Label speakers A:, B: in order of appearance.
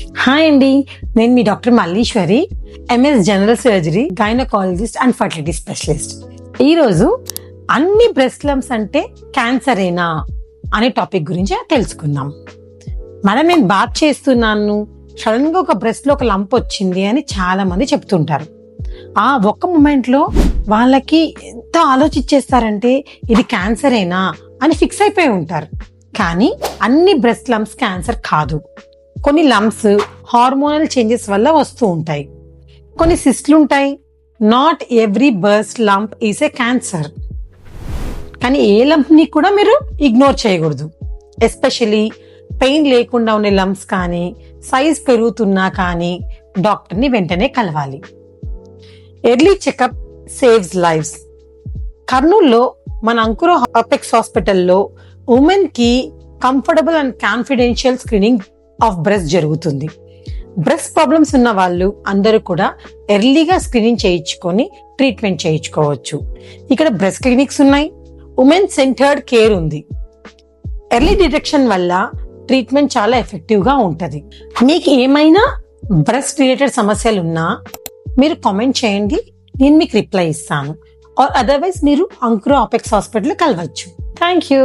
A: Hi అండి, నేను మీ doctor Malleshwari, MS general surgery, gynaecologist and fertility specialist. ఈరోజు అన్ని బ్రెస్ట్ లంప్స్ అంటే క్యాన్సరేనా అనే టాపిక్ గురించి తెలుసుకుందాం. నేను బాత్ చేస్తున్నాను, సడన్ గా ఒక బ్రెస్ట్ లో ఒక లంప్ వచ్చింది అని చాలా మంది చెప్తుంటారు. ఆ ఒక్క మూమెంట్ లో వాళ్ళకి ఎంత ఆలోచించేస్తారంటే ఇది క్యాన్సరేనా అని ఫిక్స్ అయిపోయి ఉంటారు. కానీ అన్ని బ్రెస్ట్ లంప్స్ క్యాన్సర్ కాదు. కొన్ని లంప్స్ హార్మోనల్ చేంజెస్ వల్ల వస్తూ ఉంటాయి. కొన్ని సిస్ట్లు ఉంటాయి. Not every breast lump is a cancer. కానీ ఏ లంప్ ని కూడా మీరు ఇగ్నోర్ చేయకూడదు. ఎస్పెషలీ పెయిన్ లేకుండా ఉండే లంప్స్ కానీ, సైజ్ పెరుగుతున్నా కానీ డాక్టర్ని వెంటనే కలవాలి. Early checkup saves lives. కర్నూలులో మన అంకుర అపెక్స్ హాస్పిటల్లో ఉమెన్ కి comfortable and confidential screening of breast జరుగుతుంది. బ్రెస్ట్ ప్రాబ్లమ్స్ ఉన్న వాళ్ళు అందరూ కూడా ఎర్లీగా స్క్రీనింగ్ చేయించుకొని ట్రీట్మెంట్ చేయించుకోవచ్చు. ఇక్కడ బ్రెస్ట్ క్లినిక్స్ ఉన్నాయి, ఉమెన్ సెంటర్డ్ కేర్ ఉంది. ఎర్లీ డిటెక్షన్ వల్ల ట్రీట్మెంట్ చాలా ఎఫెక్టివ్ గా ఉంటది. మీకు ఏమైనా బ్రెస్ట్ రిలేటెడ్ సమస్యలు ఉన్నా మీరు కామెంట్ చేయండి, నేను మీకు రిప్లై ఇస్తాను. ఆర్ అదర్వైజ్ మీరు అంకుర అపెక్స్ హాస్పిటల్ కలవచ్చు. Thank you.